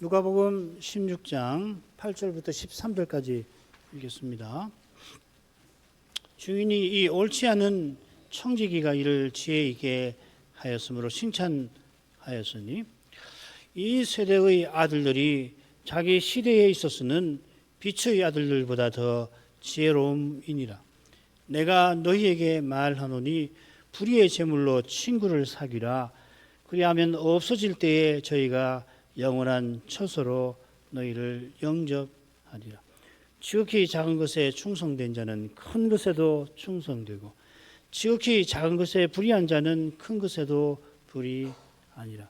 누가복음 16장 8절부터 13절까지 읽겠습니다. 주인이 이 옳지 않은 청지기가 이를 지혜 있게 하였으므로 칭찬하였으니 이 세대의 아들들이 자기 시대에 있어서는 빛의 아들들보다 더 지혜로움이니라. 내가 너희에게 말하노니 불의의 제물로 친구를 사귀라. 그리하면 없어질 때에 저희가 영원한 처소로 너희를 영접하리라. 지극히 작은 것에 충성된 자는 큰 것에도 충성되고 지극히 작은 것에 불의한 자는 큰 것에도 불의하니라.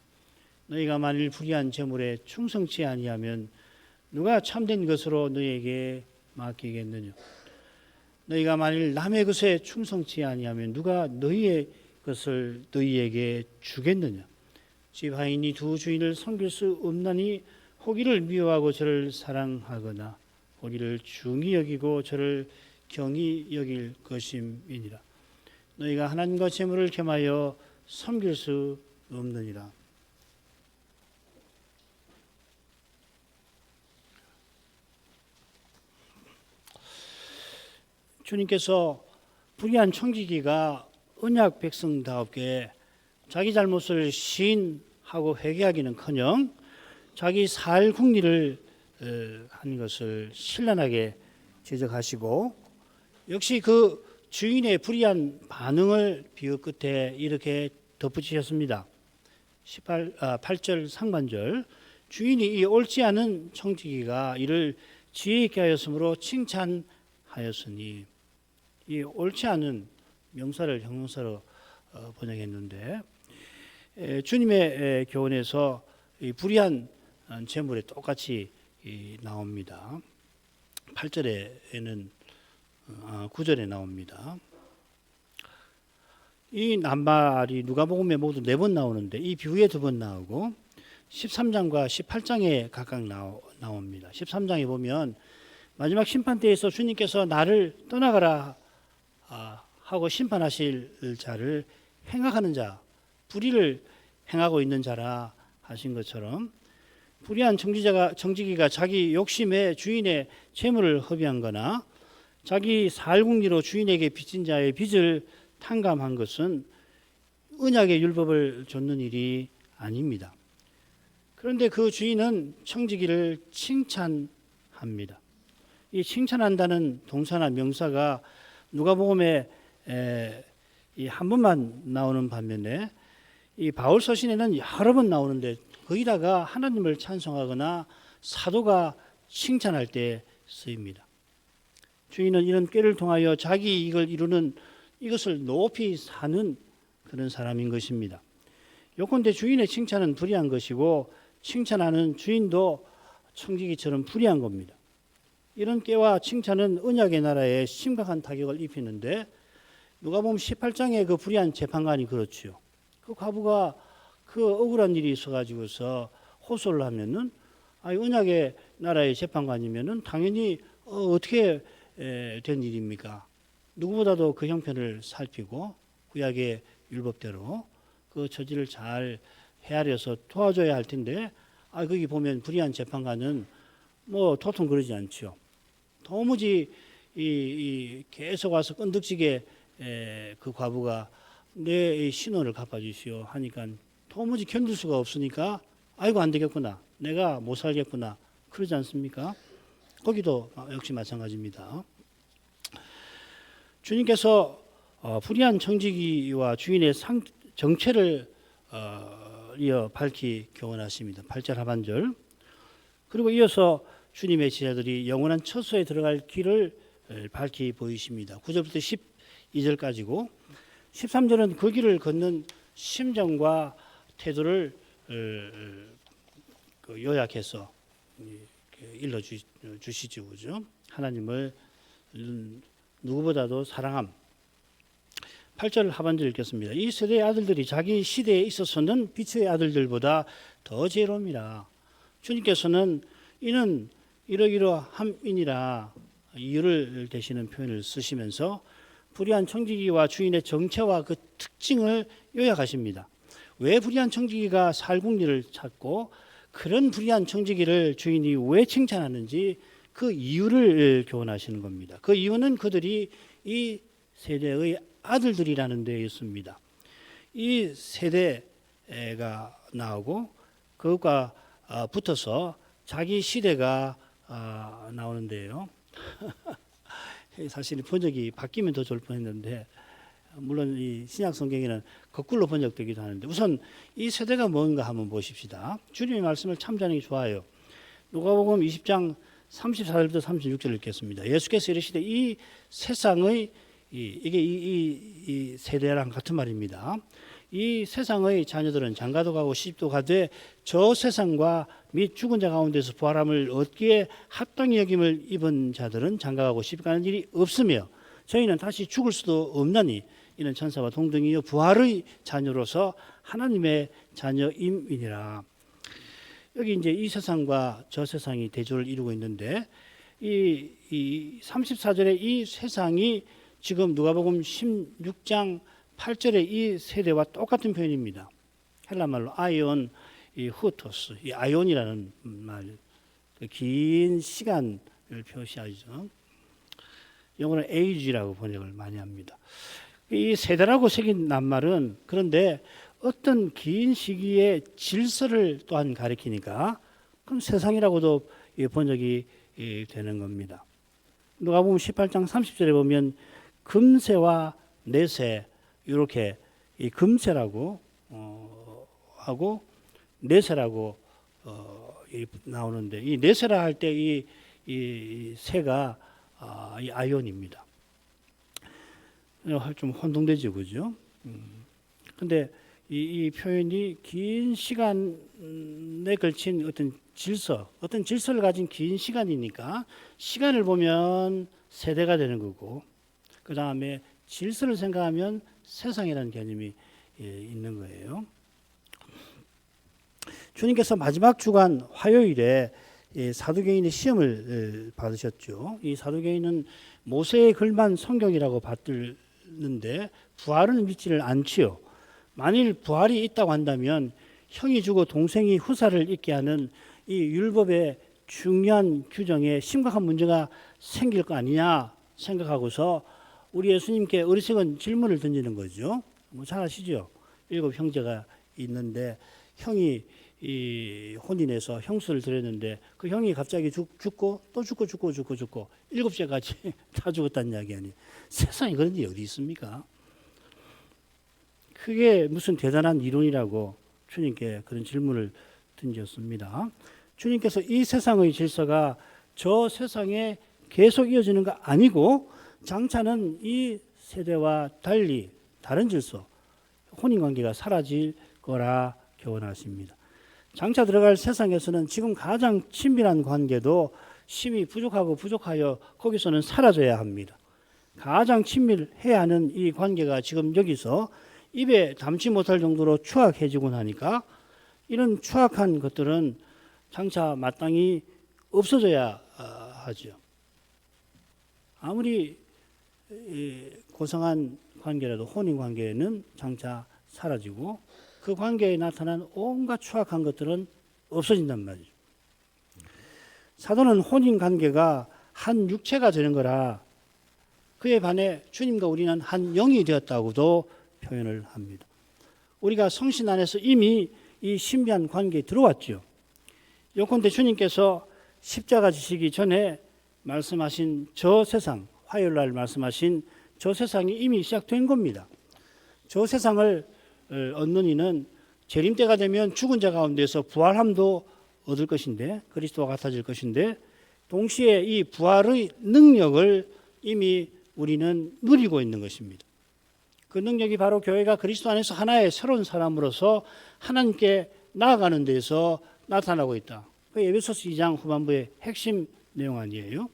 너희가 만일 불의한 제물에 충성치 아니하면 누가 참된 것으로 너희에게 맡기겠느냐. 너희가 만일 남의 것에 충성치 아니하면 누가 너희의 것을 너희에게 주겠느냐. 집 하인이 두 주인을 섬길 수 없나니 호기를 미워하고 저를 사랑하거나 호기를 중히 여기고 저를 경히 여길 것임이니라. 너희가 하나님과 재물을 겸하여 섬길 수 없느니라. 주님께서 불의한 청지기가 언약 백성다웠게 자기 잘못을 시인하고 회개하기는커녕 자기 살 궁리를 한 것을 신랄하게 지적하시고 여기 그 주인의 불의한 반응을 비유 끝에 이렇게 덧붙이셨습니다. 8절 상반절 주인이 이 옳지 않은 청지기가 이를 지혜 있게 하였으므로 칭찬하였으니 이 옳지 않은 명사를 형용사로 번역했는데 주님의 교훈에서 이 불의한 제물에 똑같이 나옵니다. 8절에는 9절에 나옵니다. 이 낱말이 누가복음에 모두 4번 나오는데 이 비유에 2번 나오고 13장과 18장에 각각 나옵니다. 13장에 보면 마지막 심판대에서 주님께서 나를 떠나가라 하고 심판하실 자를 행악하는 자, 불의를 행하고 있는 자라 하신 것처럼 불의한 청지기가 자기 욕심에 주인의 재물을 허비한 거나 자기 살궁리로 주인에게 빚진 자의 빚을 탕감한 것은 언약의 율법을 좇는 일이 아닙니다. 그런데 그 주인은 청지기를 칭찬합니다. 이 칭찬한다는 동사나 명사가 누가복음에 한 번만 나오는 반면에 이 바울 서신에는 여러 번 나오는데 거기다가 하나님을 찬송하거나 사도가 칭찬할 때 쓰입니다. 주인은 이런 꾀를 통하여 자기 이익을 이루는 이것을 높이 사는 그런 사람인 것입니다. 요컨대 주인의 칭찬은 불의한 것이고 칭찬하는 주인도 청지기처럼 불의한 겁니다. 이런 꾀와 칭찬은 언약의 나라에 심각한 타격을 입히는데 누가복음 18장의 그 불의한 재판관이 그렇지요. 그 과부가 그 억울한 일이 있어가지고서 호소를 하면은 언약의 나라의 재판관이면은 당연히 어떻게 된 일입니까? 누구보다도 그 형편을 살피고 구약의 율법대로 그 처지를 잘 헤아려서 도와줘야 할 텐데 거기 보면 불의한 재판관은 뭐 도통 그러지 않죠. 도무지 계속 와서 끈덕지게 그 과부가 내 신원을 갚아주시오 하니까 도무지 견딜 수가 없으니까 아이고 안 되겠구나, 내가 못 살겠구나 그러지 않습니까? 거기도 역시 마찬가지입니다. 주님께서 불의한 청지기와 주인의 정체를 이어 밝히 교훈하십니다. 8절 하반절. 그리고 이어서 주님의 제자들이 영원한 처소에 들어갈 길을 밝히 보이십니다. 9절부터 12절까지고 13절은 그 길을 걷는 심정과 태도를 요약해서 일러주시죠. 그죠? 하나님을 누구보다도 사랑함. 8절 하반절 읽겠습니다. 이 세대의 아들들이 자기 시대에 있어서는 빛의 아들들보다 더 지혜로움이라. 주님께서는 이는 이러이러함이니라 이유를 대시는 표현을 쓰시면서 불의한 청지기와 주인의 정체와 그 특징을 요약하십니다. 왜 불의한 청지기가 살궁리를 찾고 그런 불의한 청지기를 주인이 왜 칭찬하는지 그 이유를 교훈하시는 겁니다. 그 이유는 그들이 이 세대의 아들들이라는 데 있습니다. 이 세대가 나오고 그것과 붙어서 자기 시대가 나오는데요. 사실 번역이 바뀌면 더 좋을 뻔했는데 물론 이 신약 성경에는 거꾸로 번역되기도 하는데 우선 이 세대가 뭔가 한번 보십시다. 주님의 말씀을 참조하는 게 좋아요. 누가복음 20장 34절부터 36절 읽겠습니다. 예수께서 이르시되 이 세상의 이게 이 세대랑 같은 말입니다. 이 세상의 자녀들은 장가도 가고 시집도 가되 저 세상과 및 죽은 자 가운데서 부활함을 얻기에 합당히 여김을 입은 자들은 장가가고 시집가는 일이 없으며 저희는 다시 죽을 수도 없나니 이는 천사와 동등이요 부활의 자녀로서 하나님의 자녀임이니라. 여기 이제 이 세상과 저 세상이 대조를 이루고 있는데 이 34절에 이 세상이 지금 누가복음 16장 8절의 이 세대와 똑같은 표현입니다. 헬라 말로 아이온 후토스, 이 아이온이라는 말, 긴 시간을 표시하죠. 영어는 age라고 번역을 많이 합니다. 이 세대라고 새긴 낱말은 그런데 어떤 긴 시기의 질서를 또한 가리키니까 그럼 세상이라고도 번역이 되는 겁니다. 누가복음 18장 30절에 보면 금세와 내세 이렇게 이 금세라고 하고 내세라고 나오는데 이 내세라 할 때 이 세가 이 아이온입니다. 좀 혼동되죠, 그죠? 근데 이 표현이 긴 시간에 걸친 어떤 질서를 가진 긴 시간이니까 시간을 보면 세대가 되는 거고 그 다음에 질서를 생각하면 세상이라는 개념이 있는 거예요. 주님께서 마지막 주간 화요일에 사두개인의 시험을 받으셨죠. 이 사두개인은 모세의 글만 성경이라고 받들는데 부활은 믿지를 않지요. 만일 부활이 있다고 한다면 형이 죽어 동생이 후사를 잇게 하는 이 율법의 중요한 규정에 심각한 문제가 생길 거 아니냐 생각하고서 우리 예수님께 어리석은 질문을 던지는 거죠. 뭐 잘 아시죠? 7 형제가 있는데 형이 이 혼인해서 형수를 드렸는데 그 형이 갑자기 죽고 또 죽고 7째까지 다 죽었다는 이야기 아니에요. 세상에 그런 일이 어디 있습니까? 그게 무슨 대단한 이론이라고 주님께 그런 질문을 던졌습니다. 주님께서 이 세상의 질서가 저 세상에 계속 이어지는 거 아니고 장차는 이 세대와 달리 다른 질서, 혼인관계가 사라질 거라 교훈하십니다. 장차 들어갈 세상에서는 지금 가장 친밀한 관계도 힘이 부족하여 거기서는 사라져야 합니다. 가장 친밀해야 하는 이 관계가 지금 여기서 입에 담지 못할 정도로 추악해지고 나니까 이런 추악한 것들은 장차 마땅히 없어져야 하죠. 아무리 고상한 관계라도 혼인 관계는 장차 사라지고 그 관계에 나타난 온갖 추악한 것들은 없어진단 말이죠. 사도는 혼인 관계가 한 육체가 되는 거라 그에 반해 주님과 우리는 한 영이 되었다고도 표현을 합니다. 우리가 성신 안에서 이미 이 신비한 관계에 들어왔죠. 요컨대 주님께서 십자가 지시기 전에 말씀하신 저 세상, 화요일 날 말씀하신 저 세상이 이미 시작된 겁니다. 저 세상을 얻는 이는 재림 때가 되면 죽은 자 가운데서 부활함도 얻을 것인데 그리스도와 같아질 것인데 동시에 이 부활의 능력을 이미 우리는 누리고 있는 것입니다. 그 능력이 바로 교회가 그리스도 안에서 하나의 새로운 사람으로서 하나님께 나아가는 데서 나타나고 있다. 그 에베소서 2장 후반부의 핵심 내용 아니에요.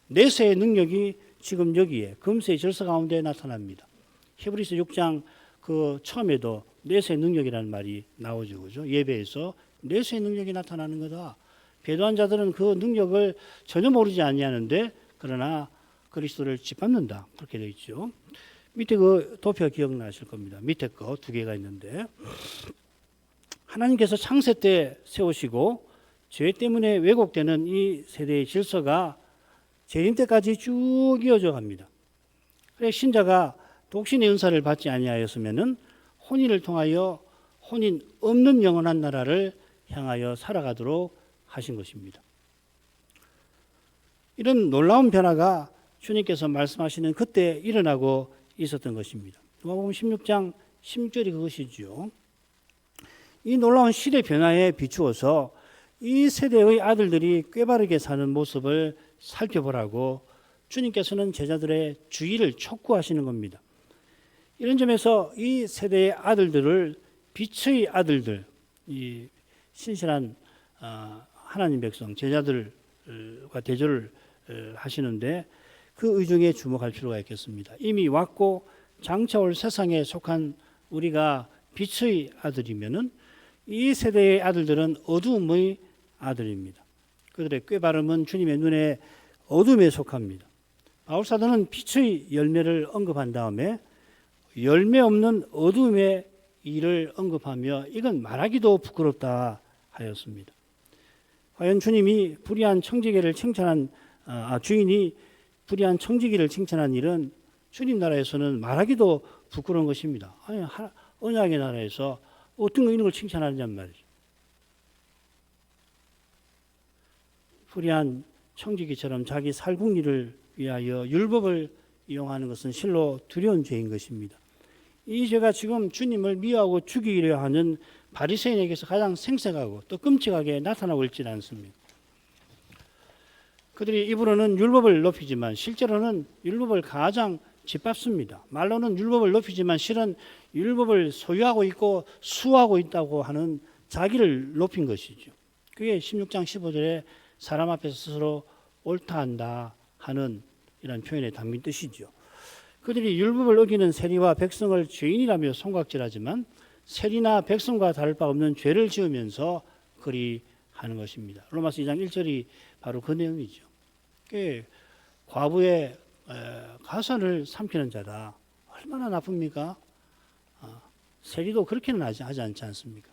내세의 능력이 지금 여기에 금세의 질서 가운데 나타납니다. 히브리서 6장 그 처음에도 내세의 능력이라는 말이 나오죠. 그죠? 예배에서 내세의 능력이 나타나는 거다. 배도한 자들은 그 능력을 전혀 모르지 아니하는데 그러나 그리스도를 짓밟는다. 그렇게 되어 있죠. 밑에 그 도표 기억나실 겁니다. 밑에 거 2개가 있는데 하나님께서 창세 때 세우시고 죄 때문에 왜곡되는 이 세대의 질서가 재림 때까지 쭉 이어져 갑니다. 그래서 신자가 독신의 은사를 받지 아니하였으면은 혼인을 통하여 혼인 없는 영원한 나라를 향하여 살아가도록 하신 것입니다. 이런 놀라운 변화가 주님께서 말씀하시는 그때 일어나고 있었던 것입니다. 누가복음 16장 16절이 그것이죠. 이 놀라운 시대 변화에 비추어서 이 세대의 아들들이 꾀바르게 사는 모습을 살펴보라고 주님께서는 제자들의 주의를 촉구하시는 겁니다. 이런 점에서 이 세대의 아들들을 빛의 아들들, 이 신실한 하나님 백성, 제자들과 대조를 하시는데 그 의중에 주목할 필요가 있겠습니다. 이미 왔고 장차 올 세상에 속한 우리가 빛의 아들이면은 이 세대의 아들들은 어두움의 아들입니다. 그들의 꾀바름은 주님의 눈에 어둠에 속합니다. 바울사도는 빛의 열매를 언급한 다음에 열매 없는 어둠의 일을 언급하며 이건 말하기도 부끄럽다 하였습니다. 과연 주님이 불의한 청지기를 칭찬한 주인이 불의한 청지기를 칭찬한 일은 주님 나라에서는 말하기도 부끄러운 것입니다. 아니 언약의 나라에서 어떤 거 이런 걸 칭찬하느냔 말이죠. 불의한 청지기처럼 자기 살궁리를 위하여 율법을 이용하는 것은 실로 두려운 죄인 것입니다. 이 죄가 지금 주님을 미워하고 죽이려 하는 바리새인에게서 가장 생생하고 또 끔찍하게 나타나고 있지 않습니다. 그들이 입으로는 율법을 높이지만 실제로는 율법을 가장 짓밟습니다. 말로는 율법을 높이지만 실은 율법을 소유하고 있고 수호하고 있다고 하는 자기를 높인 것이죠. 그게 16장 15절에 사람 앞에서 스스로 옳다한다 하는 이런 표현에 담긴 뜻이죠. 그들이 율법을 어기는 세리와 백성을 죄인이라며 손각질하지만 세리나 백성과 다를 바 없는 죄를 지으면서 그리 하는 것입니다. 로마서 2장 1절이 바로 그 내용이죠. 과부의 가산을 삼키는 자다. 얼마나 나쁩니까? 세리도 그렇게는 하지 않지 않습니까?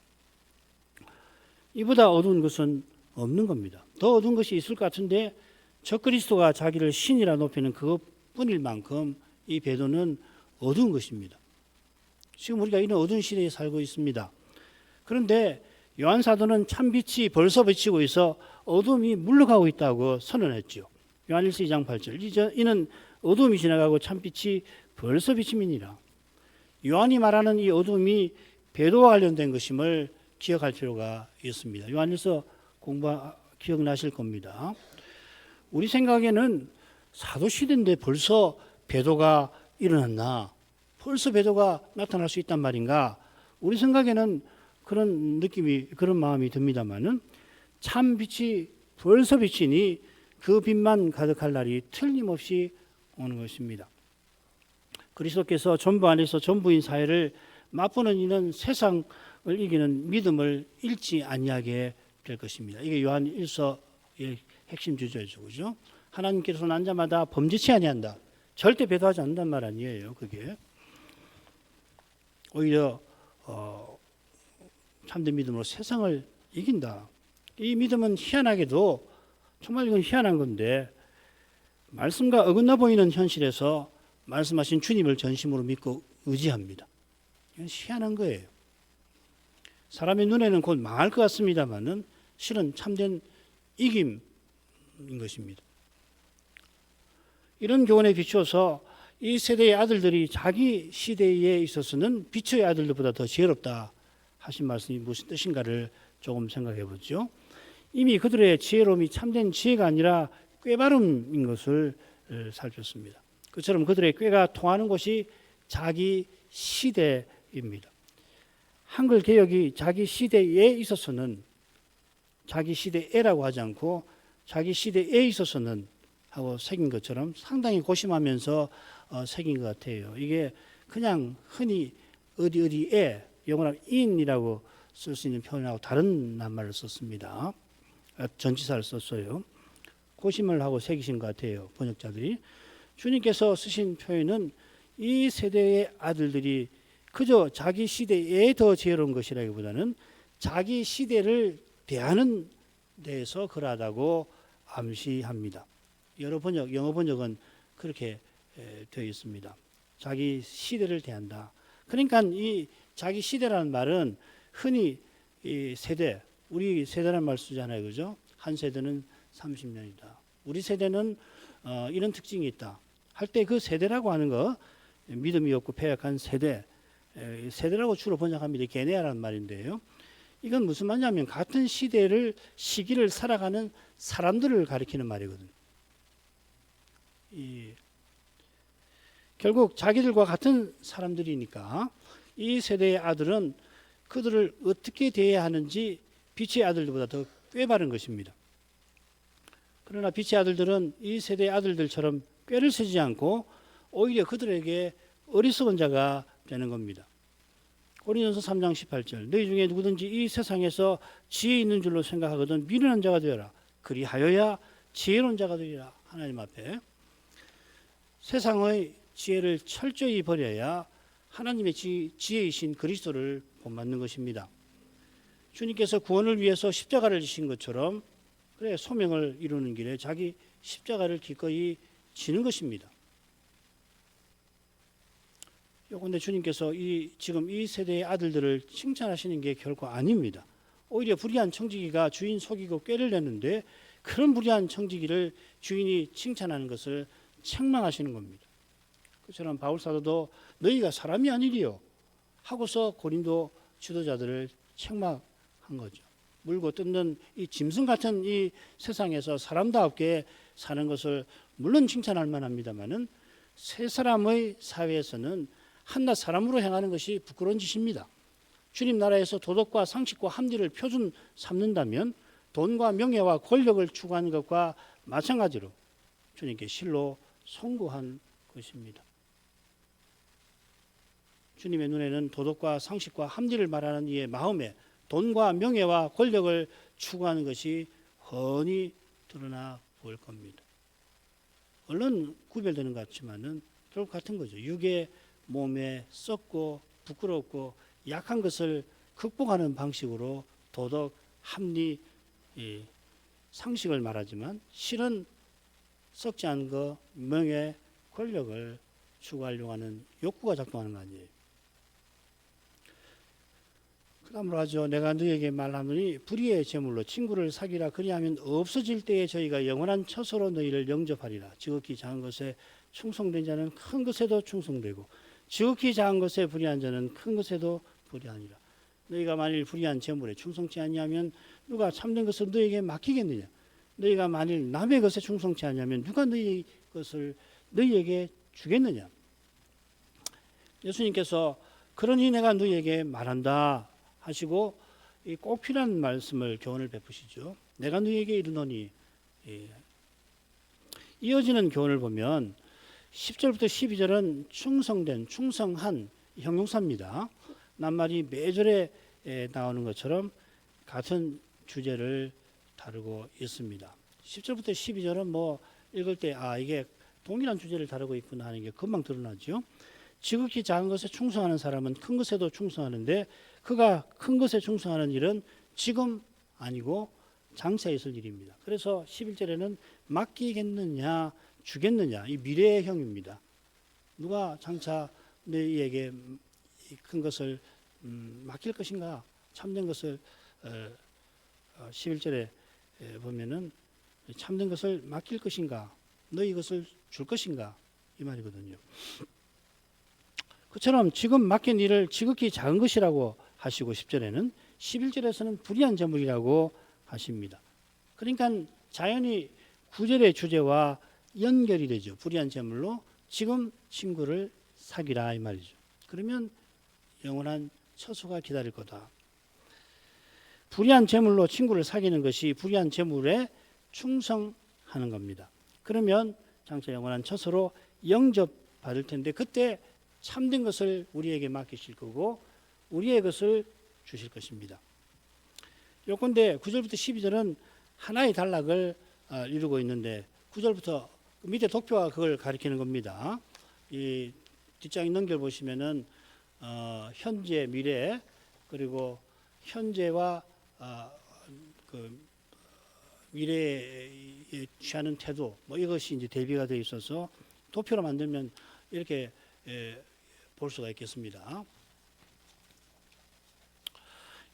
이보다 어두운 것은 없는 겁니다. 더 어두운 것이 있을 것 같은데 적그리스도가 자기를 신이라 높이는 그것뿐일 만큼 이 배도는 어두운 것입니다. 지금 우리가 이런 어두운 시대에 살고 있습니다. 그런데 요한 사도는 참빛이 벌써 비치고 있어 어둠이 물러가고 있다고 선언했죠. 요한일서 2장 8절 이는 어둠이 지나가고 참빛이 벌써 비침이니라. 요한이 말하는 이 어둠이 배도와 관련된 것임을 기억할 필요가 있습니다. 요한일서 기억나실 겁니다. 우리 생각에는 사도시대인데 벌써 배도가 일어났나? 벌써 배도가 나타날 수 있단 말인가? 우리 생각에는 그런 느낌이, 그런 마음이 듭니다만은 참 빛이 벌써 비치니 그 빛만 가득할 날이 틀림없이 오는 것입니다. 그리스도께서 전부 안에서 전부인 사회를 맛보는 이는 세상을 이기는 믿음을 잃지 아니하게 될 것입니다. 이게 요한 1서의 핵심 주제죠. 그죠? 하나님께서 난 자마다 범죄치 아니한다. 절대 배도하지 않는단 말 아니에요. 그게 오히려 참된 믿음으로 세상을 이긴다. 이 믿음은 희한하게도 정말 이건 희한한 건데 말씀과 어긋나 보이는 현실에서 말씀하신 주님을 전심으로 믿고 의지합니다. 이건 희한한 거예요. 사람의 눈에는 곧 망할 것 같습니다만은 실은 참된 이김인 것입니다. 이런 교훈에 비추어서 이 세대의 아들들이 자기 시대에 있어서는 빛의 아들들보다 더 지혜롭다 하신 말씀이 무슨 뜻인가를 조금 생각해 보죠. 이미 그들의 지혜로움이 참된 지혜가 아니라 꾀바름인 것을 살폈습니다. 그처럼 그들의 꾀가 통하는 곳이 자기 시대입니다. 한글 개역이 자기 시대에 있어서는 자기 시대에라고 하지 않고 자기 시대에 있어서는 하고 새긴 것처럼 상당히 고심하면서 새긴 것 같아요. 이게 그냥 흔히 어디에 영어로 in이라고 쓸 수 있는 표현하고 다른 낱말을 썼습니다. 전치사를 썼어요. 고심을 하고 새기신 것 같아요. 번역자들이. 주님께서 쓰신 표현은 이 세대의 아들들이 그저 자기 시대에 더 지혜로운 것이라기보다는 자기 시대를 대하는 데에서 그러하다고 암시합니다. 여러 번역, 영어 번역은 그렇게 되어 있습니다. 자기 시대를 대한다. 그러니까 이 자기 시대라는 말은 흔히 이 세대, 우리 세대라는 말 쓰잖아요, 그죠? 한 세대는 30년이다. 우리 세대는 이런 특징이 있다. 할 때 그 세대라고 하는 거 믿음이 없고 패역한 세대, 세대라고 주로 번역합니다. 게네아라는 말인데요. 이건 무슨 말이냐면 같은 시기를 살아가는 사람들을 가리키는 말이거든요. 결국 자기들과 같은 사람들이니까 이 세대의 아들은 그들을 어떻게 대해야 하는지 빛의 아들들보다 더 꾀바른 것입니다. 그러나 빛의 아들들은 이 세대의 아들들처럼 꾀를 세지 않고 오히려 그들에게 어리석은 자가 되는 겁니다. 고린도서 3장 18절 너희 중에 누구든지 이 세상에서 지혜 있는 줄로 생각하거든 미련한 자가 되어라. 그리하여야 지혜로운 자가 되리라. 하나님 앞에 세상의 지혜를 철저히 버려야 하나님의 지혜이신 그리스도를 본받는 것입니다. 주님께서 구원을 위해서 십자가를 지신 것처럼 그래 소명을 이루는 길에 자기 십자가를 기꺼이 지는 것입니다. 요건데 주님께서 지금 이 세대의 아들들을 칭찬하시는 게 결코 아닙니다. 오히려 불의한 청지기가 주인 속이고 꾀를 냈는데 그런 불의한 청지기를 주인이 칭찬하는 것을 책망하시는 겁니다. 그처럼 바울 사도도 너희가 사람이 아니리요 하고서 고린도 지도자들을 책망한 거죠. 물고 뜯는 이 짐승 같은 이 세상에서 사람답게 사는 것을 물론 칭찬할 만합니다만은 세 사람의 사회에서는 한낱 사람으로 행하는 것이 부끄러운 짓입니다. 주님 나라에서 도덕과 상식과 합리를 표준 삼는다면 돈과 명예와 권력을 추구하는 것과 마찬가지로 주님께 실로 송구한 것입니다. 주님의 눈에는 도덕과 상식과 합리를 말하는 이의 마음에 돈과 명예와 권력을 추구하는 것이 훤히 드러나 보일 겁니다. 얼른 구별되는 것 같지만은 결국 같은 거죠. 육의 몸에 썩고 부끄럽고 약한 것을 극복하는 방식으로 도덕, 합리, 상식을 말하지만 실은 썩지 않은 것, 명예, 권력을 추구하려고 하는 욕구가 작동하는 거 아니에요. 그 다음으로 하죠. 내가 너에게 말하노니 불의의 제물로 친구를 사귀라. 그리하면 없어질 때에 저희가 영원한 처소로 너희를 영접하리라. 지극히 작은 것에 충성된 자는 큰 것에도 충성되고 지극히 작은 것에 불의한 자는 큰 것에도 불의하니라. 너희가 만일 불의한 제물에 충성치 아니하면 누가 참된 것을 너희에게 맡기겠느냐. 너희가 만일 남의 것에 충성치 아니하면 누가 너희 것을 너희에게 주겠느냐. 예수님께서 그러니 내가 너희에게 말한다 하시고 꼭 필요한 말씀을 교훈을 베푸시죠. 내가 너희에게 이르노니 이어지는 교훈을 보면 10절부터 12절은 충성된, 충성한 형용사입니다. 낱말이 매절에 나오는 것처럼 같은 주제를 다루고 있습니다. 10절부터 12절은 뭐 읽을 때 이게 동일한 주제를 다루고 있구나 하는 게 금방 드러나죠. 지극히 작은 것에 충성하는 사람은 큰 것에도 충성하는데 그가 큰 것에 충성하는 일은 지금 아니고 장차에 있을 일입니다. 그래서 11절에는 맡기겠느냐 주겠느냐 이 미래형입니다. 누가 장차 너희에게 큰 것을 맡길 것인가 참된 것을 11절에 보면은 참된 것을 맡길 것인가 너희 것을 줄 것인가 이 말이거든요. 그처럼 지금 맡긴 일을 지극히 작은 것이라고 하시고 10절에는 11절에서는 불의한 제물이라고 하십니다. 그러니까 자연히 9절의 주제와 연결이 되죠. 불의한 제물로 지금 친구를 사귀라 이 말이죠. 그러면 영원한 처소가 기다릴 거다. 불의한 제물로 친구를 사귀는 것이 불의한 제물에 충성하는 겁니다. 그러면 장차 영원한 처소로 영접받을 텐데 그때 참된 것을 우리에게 맡기실 거고 우리의 것을 주실 것입니다. 요건데 9절부터 12절은 하나의 단락을 이루고 있는데 9절부터 밑에 도표가 그걸 가리키는 겁니다. 이 뒷장에 넘겨 보시면은 현재, 미래 그리고 현재와 그 미래에 취하는 태도 뭐 이것이 이제 대비가 되어 있어서 도표로 만들면 이렇게 볼 수가 있겠습니다.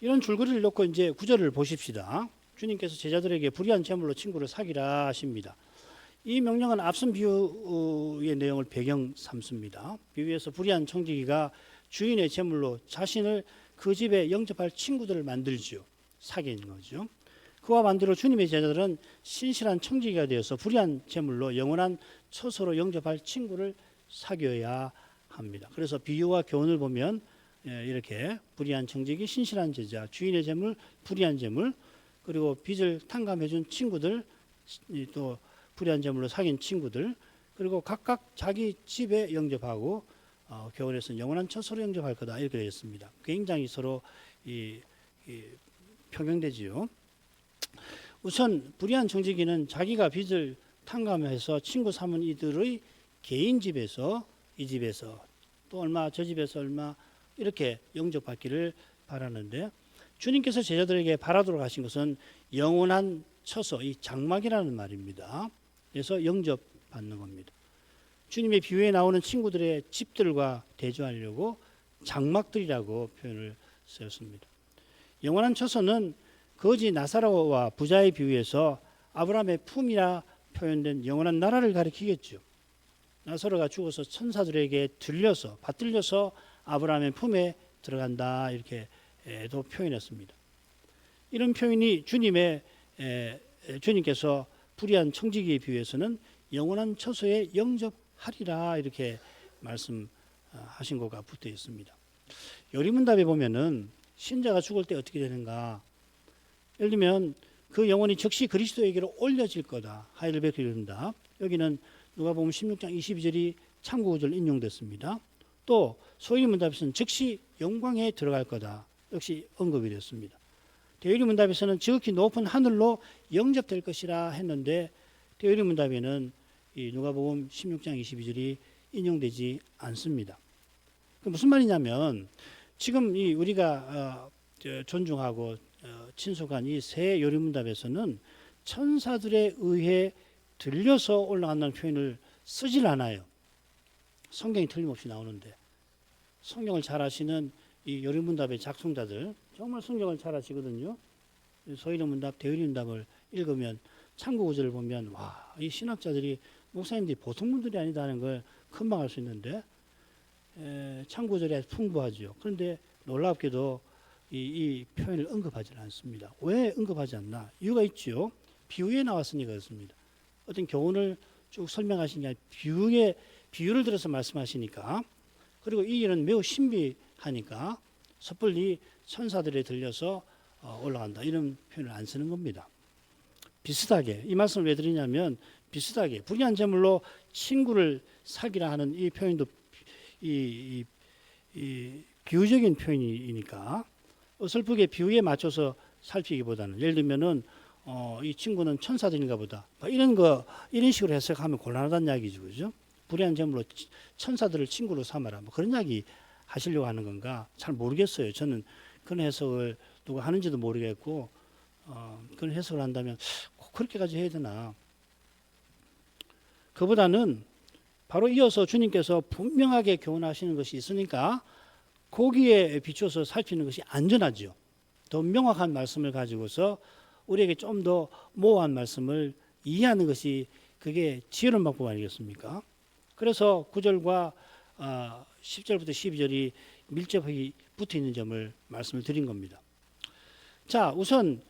이런 줄거리를 놓고 이제 구절을 보십시다. 주님께서 제자들에게 불의한 재물로 친구를 사귀라 하십니다. 이 명령은 앞선 비유의 내용을 배경 삼습니다. 비유에서 불의한 청지기가 주인의 재물로 자신을 그 집에 영접할 친구들을 만들지요. 사귀는 거죠. 그와 반대로 주님의 제자들은 신실한 청지기가 되어서 불의한 재물로 영원한 처소로 영접할 친구를 사귀어야 합니다. 그래서 비유와 교훈을 보면 이렇게 불의한 청지기, 신실한 제자, 주인의 재물, 불의한 재물, 그리고 빚을 탕감해준 친구들, 또 불의한 재물로 사귄 친구들, 그리고 각각 자기 집에 영접하고 교훈에서는 영원한 처소로 영접할 거다 이렇게 되어 있습니다. 굉장히 서로 평행되지요. 우선 불의한 청지기는 자기가 빚을 탕감해서 친구 삼은 이들의 개인 집에서 이 집에서 또 얼마 저 집에서 얼마 이렇게 영접받기를 바라는데 주님께서 제자들에게 바라도록 하신 것은 영원한 처소, 이 장막이라는 말입니다. 그래서 영접받는 겁니다. 주님의 비유에 나오는 친구들의 집들과 대조하려고 장막들이라고 표현을 쓰였습니다. 영원한 처소는 거지 나사로와 부자의 비유에서 아브라함의 품이라 표현된 영원한 나라를 가리키겠죠. 나사로가 죽어서 천사들에게 받들려서 아브라함의 품에 들어간다 이렇게 도 표현했습니다. 이런 표현이 주님께서 불의한 청지기에 비유해서는 영원한 처소에 영접하리라 이렇게 말씀하신 것과 붙어 있습니다. 요리문답에 보면은 신자가 죽을 때 어떻게 되는가? 예를 들면 그 영혼이 즉시 그리스도에게로 올려질 거다. 하이델베르크 요리문답. 여기는 누가복음 16장 22절이 참고구절 인용됐습니다. 또 소위문답에서는 즉시 영광에 들어갈 거다. 역시 언급이 됐습니다. 대유리문답에서는 지극히 높은 하늘로 영접될 것이라 했는데 대유리문답에는 이 누가복음 16장 22절이 인용되지 않습니다. 무슨 말이냐면 지금 이 우리가 존중하고 친숙한 이 세 요리문답에서는 천사들에 의해 들려서 올라간다는 표현을 쓰질 않아요. 성경이 틀림없이 나오는데 성경을 잘 아시는 이 요리문답의 작성자들 정말 성경을 잘 아시거든요. 소위문답, 대유리문답을 읽으면 참고구절을 보면 와, 이 신학자들이 목사님들이 보통 분들이 아니다는 걸 금방 알 수 있는데 참고구절이 풍부하죠. 그런데 놀랍게도 이 표현을 언급하지 않습니다. 왜 언급하지 않나? 이유가 있죠. 비유에 나왔으니까 그렇습니다. 어떤 교훈을 쭉 설명하신 게 아니라 비유를 들어서 말씀하시니까 그리고 이 일은 매우 신비하니까 섣불리 천사들에 들려서 올라간다 이런 표현을 안 쓰는 겁니다. 비슷하게 이 말씀을 왜 드리냐면 비슷하게 불의한 재물로 친구를 사귀라 하는 이 표현도 이 비유적인 표현이니까 어설프게 비유에 맞춰서 살피기보다는 예를 들면은 이 친구는 천사들인가 보다 이런 식으로 해석하면 곤란하다는 이야기죠, 그죠? 불의한 재물로 천사들을 친구로 삼아라 뭐 그런 이야기 하시려고 하는 건가 잘 모르겠어요. 저는 그런 해석을 누가 하는지도 모르겠고 그런 해석을 한다면 꼭 그렇게까지 해야 되나? 그보다는 바로 이어서 주님께서 분명하게 교훈하시는 것이 있으니까 거기에 비춰서 살피는 것이 안전하죠. 더 명확한 말씀을 가지고서 우리에게 좀 더 모호한 말씀을 이해하는 것이 그게 지혜로운 방법 아니겠습니까? 그래서 9절과 10절부터 12절이 밀접하게 붙어 있는 점을 말씀을 드린 겁니다. 자, 우선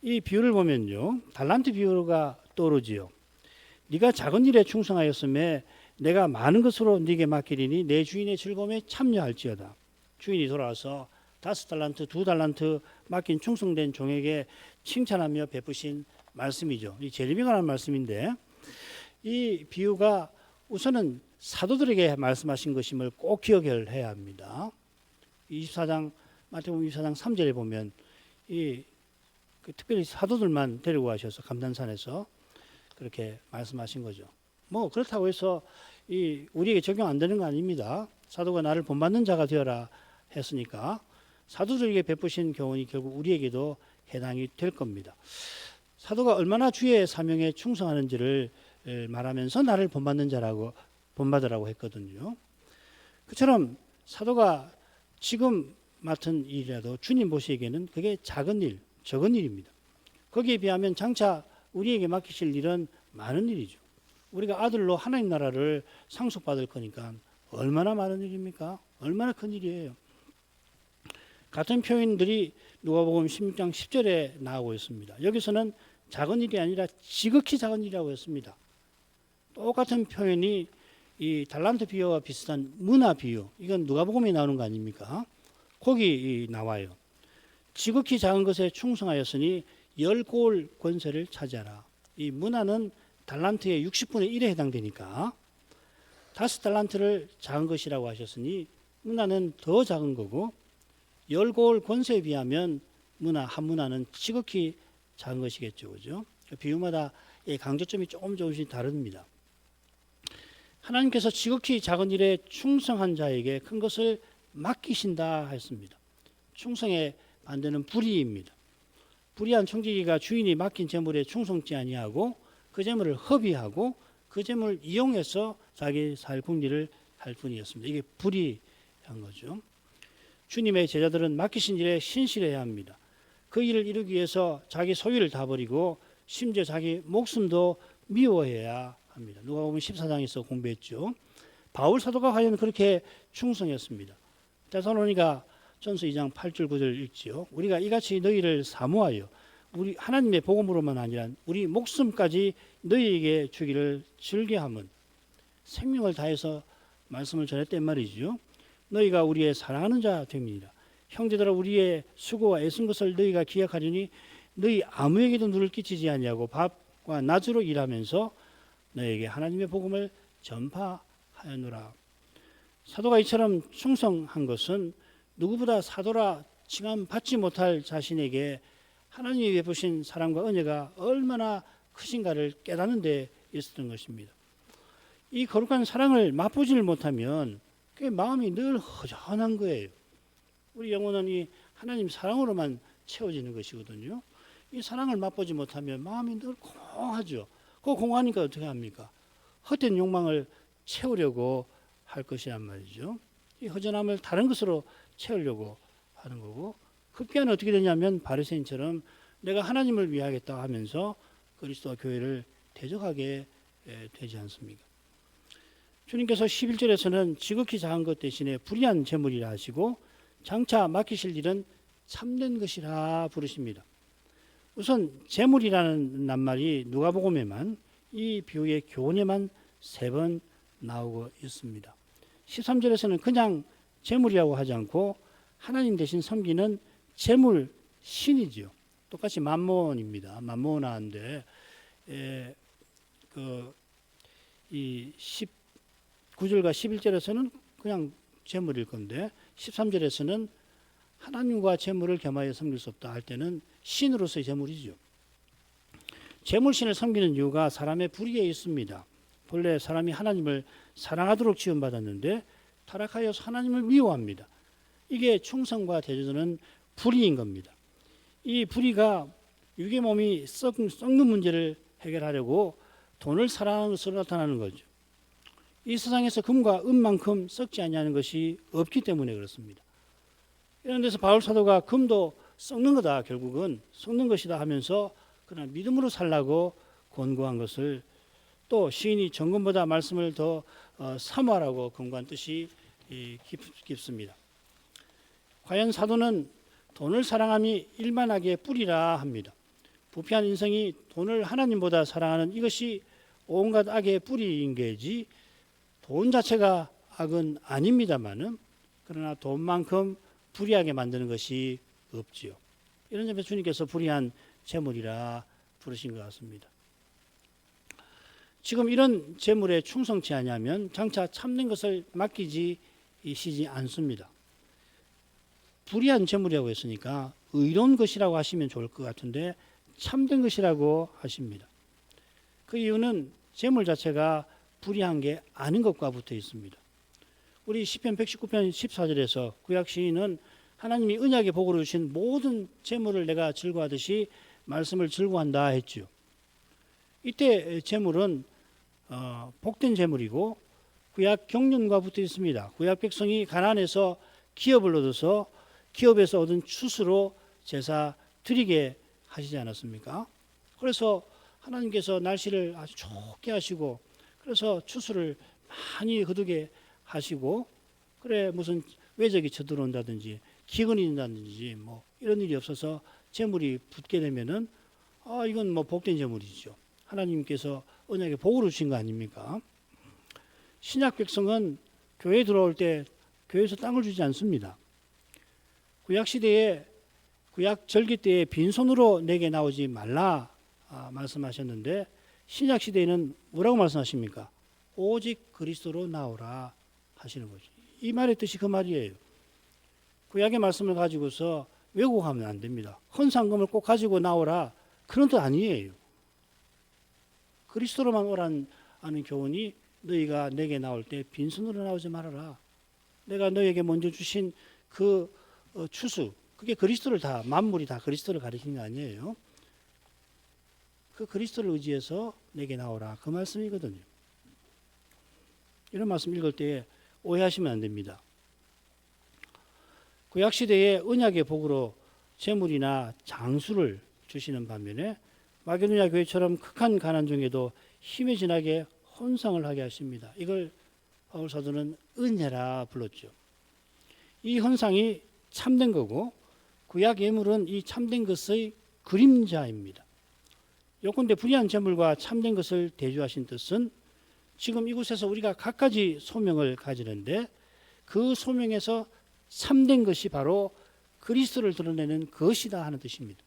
이 비유를 보면요. 달란트 비유가 떠오르지요. 네가 작은 일에 충성하였음에 내가 많은 것으로 네게 맡기리니 내 주인의 즐거움에 참여할지어다. 주인이 돌아와서 5달란트, 2달란트 맡긴 충성된 종에게 칭찬하며 베푸신 말씀이죠. 이 제레미야가 하는 말씀인데 이 비유가 우선은 사도들에게 말씀하신 것임을 꼭 기억해야 합니다. 24장 마태복음 24장 3절에 보면 특별히 사도들만 데리고 가셔서 감단산에서 그렇게 말씀하신 거죠. 뭐 그렇다고 해서 우리에게 적용 안 되는 거 아닙니다. 사도가 나를 본받는 자가 되어라 했으니까 사도들에게 베푸신 교훈이 결국 우리에게도 해당이 될 겁니다. 사도가 얼마나 주의 사명에 충성하는지를 말하면서 나를 본받으라고 했거든요. 그처럼 사도가 지금 맡은 일이라도 주님 보시기에는 그게 작은 일, 적은 일입니다. 거기에 비하면 장차 우리에게 맡기실 일은 많은 일이죠. 우리가 아들로 하나님 나라를 상속받을 거니까 얼마나 많은 일입니까? 얼마나 큰 일이에요. 같은 표현들이 누가복음 16장 10절에 나오고 있습니다. 여기서는 작은 일이 아니라 지극히 작은 일이라고 했습니다. 똑같은 표현이 이 달란트 비유와 비슷한 문화 비유, 이건 누가복음에 나오는 거 아닙니까? 거기 나와요. 지극히 작은 것에 충성하였으니 10고을 권세를 차지하라. 이 문화는 달란트의 60분의 1에 해당되니까 5달란트를 작은 것이라고 하셨으니 문화는 더 작은 거고 10고을 권세에 비하면 한 문화는 지극히 작은 것이겠죠. 그죠? 비유마다 강조점이 조금씩 다릅니다. 하나님께서 지극히 작은 일에 충성한 자에게 큰 것을 맡기신다 했습니다. 충성의 반대는 불의입니다. 불의한 청지기가 주인이 맡긴 재물에 충성치 아니하고 그 재물을 허비하고 그 재물을 이용해서 자기 살 궁리를 할 뿐이었습니다. 이게 불의한 거죠. 주님의 제자들은 맡기신 일에 신실해야 합니다. 그 일을 이루기 위해서 자기 소유를 다 버리고 심지어 자기 목숨도 미워해야 합니다. 누가복음 14장에서 공부했죠. 바울 사도가 과연 그렇게 충성했습니다. 데살로니가 전서 2장 8절 9절 읽지요. 우리가 이같이 너희를 사모하여 우리 하나님의 복음으로만 아니라 우리 목숨까지 너희에게 주기를 즐겨함은 생명을 다해서 말씀을 전했단 말이죠. 너희가 우리의 사랑하는 자 됩니다. 형제들아 우리의 수고와 애쓴 것을 너희가 기억하려니 너희 아무에게도 누를 끼치지 아니하고 밥과 낮으로 일하면서 너희에게 하나님의 복음을 전파하였노라. 사도가 이처럼 충성한 것은 누구보다 사도라 칭함 받지 못할 자신에게 하나님이 베푸신 사랑과 은혜가 얼마나 크신가를 깨닫는 데 있었던 것입니다. 이 거룩한 사랑을 맛보지를 못하면 그 마음이 늘 허전한 거예요. 우리 영혼은 이 하나님 사랑으로만 채워지는 것이거든요. 이 사랑을 맛보지 못하면 마음이 늘 공허하죠. 그 공허하니까 어떻게 합니까? 헛된 욕망을 채우려고 할 것이란 말이죠. 이 허전함을 다른 것으로 채우려고 하는 거고, 흡기는 어떻게 되냐면 바리새인처럼 내가 하나님을 위하겠다 하면서 그리스도와 교회를 대적하게 되지 않습니까? 주님께서 11절에서는 지극히 작은 것 대신에 불의한 재물이라 하시고 장차 맡기실 일은 참된 것이라 부르십니다. 우선 재물이라는 낱말이 누가복음에만 이 비유의 교훈에만 3번 나오고 있습니다. 13절에서는 그냥 재물이라고 하지 않고 하나님 대신 섬기는 재물 신이죠. 똑같이 만몬입니다. 만몬하는데 이 19절과 11절에서는 그냥 재물일 건데 13절에서는 하나님과 재물을 겸하여 섬길 수 없다 할 때는 신으로서의 재물이죠. 재물신을 섬기는 이유가 사람의 불의에 있습니다. 본래 사람이 하나님을 사랑하도록 지원받았는데 타락하여서 하나님을 미워합니다. 이게 충성과 대조되는 불의인 겁니다. 이 불의가 육의 몸이 썩는 문제를 해결하려고 돈을 사랑하는 것으로 나타나는 거죠. 이 세상에서 금과 은만큼 썩지 아니하는 것이 없기 때문에 그렇습니다. 이런 데서 바울 사도가 금도 썩는 거다, 결국은 썩는 것이다 하면서 그러나 믿음으로 살라고 권고한 것을 또 시인이 정금보다 말씀을 더 사모하라고 권고한 뜻이 깊습니다. 과연 사도는 돈을 사랑함이 일만하게 뿌리라 합니다. 부패한 인생이 돈을 하나님보다 사랑하는 이것이 온갖 악의 뿌리인 게지 돈 자체가 악은 아닙니다만은 그러나 돈만큼 불의하게 만드는 것이 없지요. 이런 점에서 주님께서 불의한 재물이라 부르신 것 같습니다. 지금 이런 재물에 충성치 아니하면 장차 참된 것을 맡기시지 않습니다. 불의한 재물이라고 했으니까 의로운 것이라고 하시면 좋을 것 같은데 참된 것이라고 하십니다. 그 이유는 재물 자체가 불의한 게 아닌 것과 붙어 있습니다. 우리 시편 119편 14절에서 구약 시인은 하나님이 언약의 복으로 주신 모든 재물을 내가 즐거워하듯이 말씀을 즐거워한다 했죠. 이때 재물은 복된 재물이고 구약 경륜과 붙어 있습니다. 구약 백성이 가나안에서 기업을 얻어서 기업에서 얻은 추수로 제사 드리게 하시지 않았습니까? 그래서 하나님께서 날씨를 아주 좋게 하시고 그래서 추수를 많이 거두게 하시고 그래 무슨 외적이 쳐들어온다든지 기근이 된다든지 뭐 이런 일이 없어서 재물이 붙게 되면은 이건 뭐 복된 재물이죠. 하나님께서 언약의 복으로 주신 거 아닙니까? 신약 백성은 교회에 들어올 때 교회에서 땅을 주지 않습니다. 구약 시대에 구약 절기 때에 빈손으로 내게 나오지 말라 말씀하셨는데 신약 시대에는 뭐라고 말씀하십니까? 오직 그리스도로 나오라 하시는 거죠. 이 말의 뜻이 그 말이에요. 구약의 말씀을 가지고서 왜곡하면 안 됩니다. 헌상금을 꼭 가지고 나오라 그런 뜻 아니에요. 그리스도로만 오라는 교훈이 너희가 내게 나올 때 빈손으로 나오지 말아라. 내가 너희에게 먼저 주신 그 추수 그게 그리스도를 다 만물이 다 그리스도를 가리키는 게 아니에요. 그 그리스도를 의지해서 내게 나오라 그 말씀이거든요. 이런 말씀 읽을 때 오해하시면 안 됩니다. 구약 시대에 언약의 복으로 재물이나 장수를 주시는 반면에 마게도냐 교회처럼 극한 가난 중에도 힘에 진하게 헌상을 하게 하십니다. 이걸 바울 사도는 은혜라 불렀죠. 이 헌상이 참된 거고 구약 예물은 이 참된 것의 그림자입니다. 요컨대 불의한 재물과 참된 것을 대조하신 뜻은 지금 이곳에서 우리가 갖가지 소명을 가지는데 그 소명에서 참된 것이 바로 그리스도를 드러내는 것이다 하는 뜻입니다.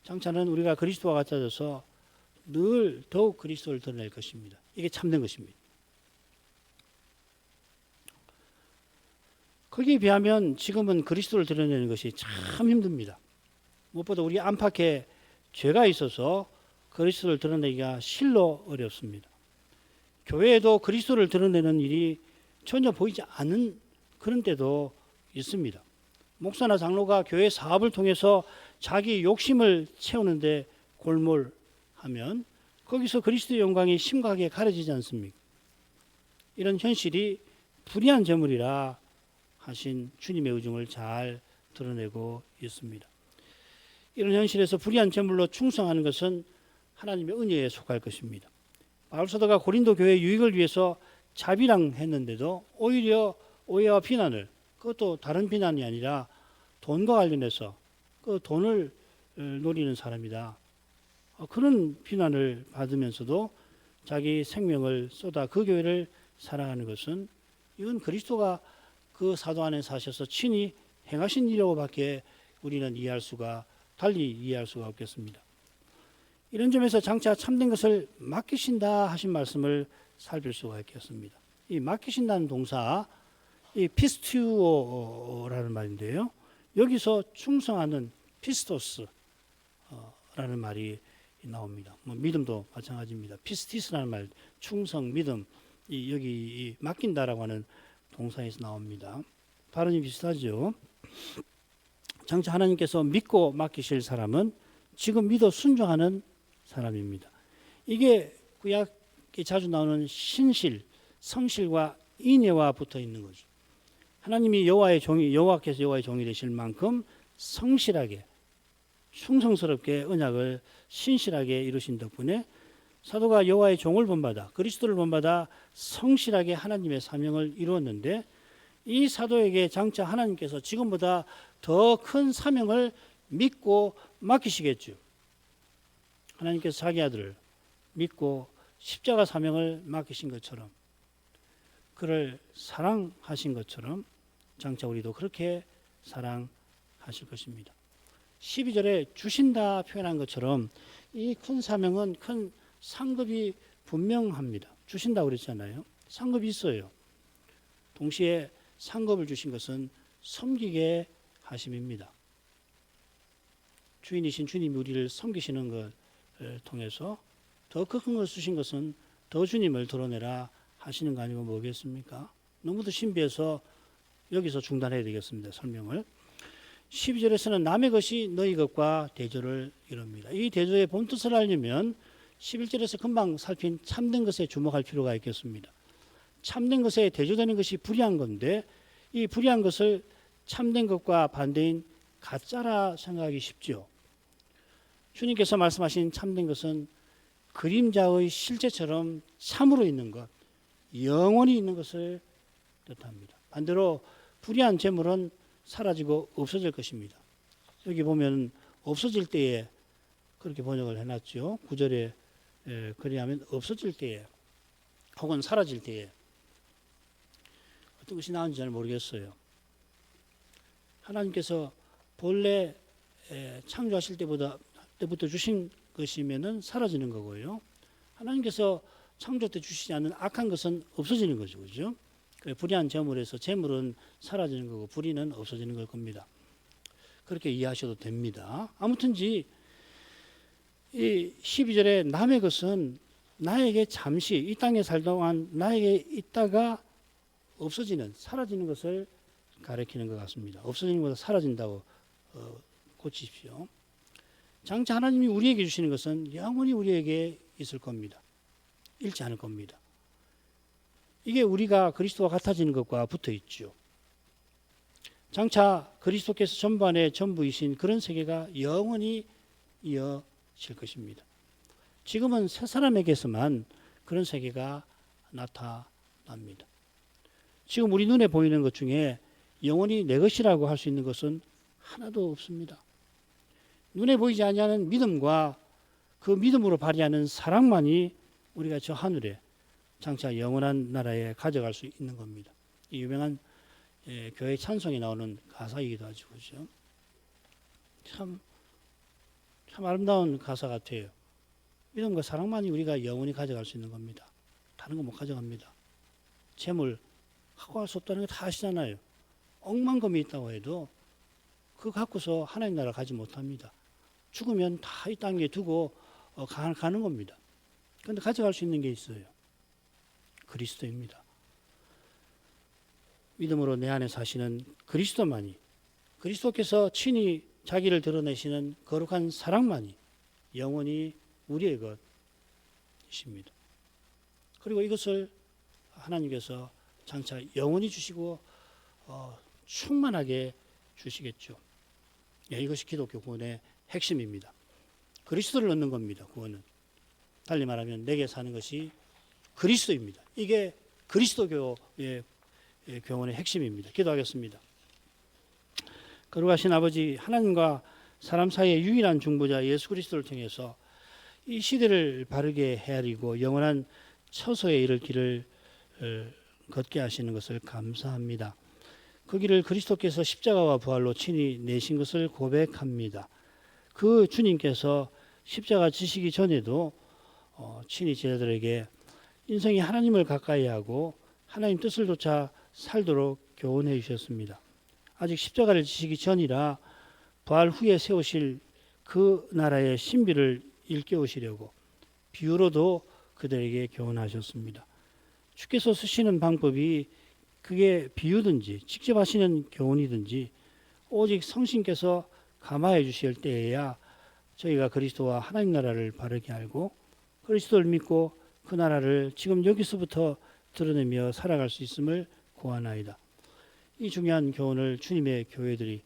장차는 우리가 그리스도와 같아져서 늘 더욱 그리스도를 드러낼 것입니다. 이게 참된 것입니다. 거기에 비하면 지금은 그리스도를 드러내는 것이 참 힘듭니다. 무엇보다 우리 안팎에 죄가 있어서 그리스도를 드러내기가 실로 어렵습니다. 교회에도 그리스도를 드러내는 일이 전혀 보이지 않는 그런 때도 있습니다. 목사나 장로가 교회 사업을 통해서 자기 욕심을 채우는데 골몰하면 거기서 그리스도의 영광이 심각하게 가려지지 않습니까? 이런 현실이 불의한 재물이라 하신 주님의 의중을 잘 드러내고 있습니다. 이런 현실에서 불의한 재물로 충성하는 것은 하나님의 은혜에 속할 것입니다. 바울 사도가 고린도 교회 유익을 위해서 자비랑했는데도 오히려 오해와 비난을 그것도 다른 비난이 아니라 돈과 관련해서 그 돈을 노리는 사람이다. 그런 비난을 받으면서도 자기 생명을 쏟아 그 교회를 사랑하는 것은 이건 그리스도가 그 사도 안에 사셔서 친히 행하신 일이라고밖에 우리는 달리 이해할 수가 없겠습니다. 이런 점에서 장차 참된 것을 맡기신다 하신 말씀을 살필 수가 있겠습니다. 이 맡기신다는 동사, 이 피스티오라는 말인데요. 여기서 충성하는 피스토스라는 말이 나옵니다. 믿음도 마찬가지입니다. 피스티스라는 말, 충성, 믿음, 여기 맡긴다라고 하는 동사에서 나옵니다. 발음이 비슷하죠. 장차 하나님께서 믿고 맡기실 사람은 지금 믿어 순종하는 사람입니다. 이게 구약에 자주 나오는 신실, 성실과 인애와 붙어 있는 거죠. 하나님이 여호와께서 여호와의 종이 되실 만큼 성실하게 충성스럽게 언약을 신실하게 이루신 덕분에 사도가 여호와의 종을 본받아 그리스도를 본받아 성실하게 하나님의 사명을 이루었는데 이 사도에게 장차 하나님께서 지금보다 더 큰 사명을 믿고 맡기시겠죠. 하나님께서 자기 아들을 믿고 십자가 사명을 맡기신 것처럼 그를 사랑하신 것처럼 장차 우리도 그렇게 사랑하실 것입니다. 12절에 주신다 표현한 것처럼 이 큰 사명은 큰 상급이 분명합니다. 주신다고 그랬잖아요. 상급이 있어요. 동시에 상급을 주신 것은 섬기게 하심입니다. 주인이신 주님이 우리를 섬기시는 것을 통해서 더 큰 것을 주신 것은 더 주님을 드러내라 하시는 거 아니고 뭐겠습니까? 너무도 신비해서 여기서 중단해야 되겠습니다. 설명을. 12절에서는 남의 것이 너희 것과 대조를 이룹니다. 이 대조의 본뜻을 알려면 11절에서 금방 살핀 참된 것에 주목할 필요가 있겠습니다. 참된 것에 대조되는 것이 불의한 건데 이 불의한 것을 참된 것과 반대인 가짜라 생각하기 쉽죠. 주님께서 말씀하신 참된 것은 그림자의 실제처럼 참으로 있는 것, 영원히 있는 것을 뜻합니다. 반대로 불의한 재물은 사라지고 없어질 것입니다. 여기 보면 없어질 때에 그렇게 번역을 해놨죠. 9절에 그리하면 없어질 때에 혹은 사라질 때에 어떤 것이 나은지 잘 모르겠어요. 하나님께서 본래 창조하실 때부터 주신 것이면은 사라지는 거고요. 하나님께서 창조 때 주시지 않는 악한 것은 없어지는 거죠. 그죠? 불의한 재물에서 재물은 사라지는 거고 불의는 없어지는 걸 겁니다. 그렇게 이해하셔도 됩니다. 아무튼지 이 12절에 남의 것은 나에게 잠시 이 땅에 살 동안 나에게 있다가 없어지는 사라지는 것을 가리키는 것 같습니다. 없어지는 것보다 사라진다고 고치십시오. 장차 하나님이 우리에게 주시는 것은 영원히 우리에게 있을 겁니다. 잃지 않을 겁니다. 이게 우리가 그리스도와 같아지는 것과 붙어 있죠. 장차 그리스도께서 전반의 전부이신 그런 세계가 영원히 이어질 것입니다. 지금은 새 사람에게서만 그런 세계가 나타납니다. 지금 우리 눈에 보이는 것 중에 영원히 내 것이라고 할 수 있는 것은 하나도 없습니다. 눈에 보이지 아니하는 믿음과 그 믿음으로 발휘하는 사랑만이 우리가 저 하늘에 장차 영원한 나라에 가져갈 수 있는 겁니다. 이 유명한 교회 찬송에 나오는 가사이기도 하죠. 그렇죠? 참 아름다운 가사 같아요. 믿음과 사랑만이 우리가 영원히 가져갈 수 있는 겁니다. 다른 거 못 가져갑니다. 재물 갖고 갈 수 없다는 거 다 아시잖아요. 억만금이 있다고 해도 그거 갖고서 하나님 나라 가지 못합니다. 죽으면 다 이 땅에 두고 가는 겁니다. 그런데 가져갈 수 있는 게 있어요. 그리스도입니다. 믿음으로 내 안에 사시는 그리스도만이, 그리스도께서 친히 자기를 드러내시는 거룩한 사랑만이 영원히 우리의 것이십니다. 그리고 이것을 하나님께서 장차 영원히 주시고 충만하게 주시겠죠. 이것이 기독교 구원의 핵심입니다. 그리스도를 얻는 겁니다. 구원은. 달리 말하면 내게 사는 것이 그리스도입니다. 이게 그리스도교의 교훈의 핵심입니다. 기도하겠습니다. 거룩하신 아버지, 하나님과 사람 사이의 유일한 중보자 예수 그리스도를 통해서 이 시대를 바르게 헤아리고 영원한 처소에 이를 길을 걷게 하시는 것을 감사합니다. 그 길을 그리스도께서 십자가와 부활로 친히 내신 것을 고백합니다. 그 주님께서 십자가 지시기 전에도 친히 제자들에게 인생이 하나님을 가까이 하고 하나님 뜻을 쫓아 살도록 교훈해 주셨습니다. 아직 십자가를 지시기 전이라 부활 후에 세우실 그 나라의 신비를 일깨우시려고 비유로도 그들에게 교훈하셨습니다. 주께서 쓰시는 방법이 그게 비유든지 직접 하시는 교훈이든지 오직 성신께서 감화해 주실 때에야 저희가 그리스도와 하나님 나라를 바르게 알고 그리스도를 믿고 그 나라를 지금 여기서부터 드러내며 살아갈 수 있음을 고하나이다. 이 중요한 교훈을 주님의 교회들이,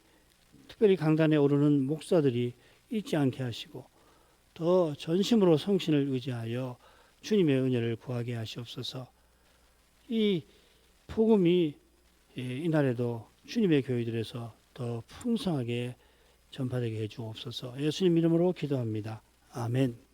특별히 강단에 오르는 목사들이 잊지 않게 하시고 더 전심으로 성신을 의지하여 주님의 은혜를 구하게 하시옵소서. 이 복음이 이날에도 주님의 교회들에서 더 풍성하게 전파되게 해 주옵소서. 예수님 이름으로 기도합니다. 아멘.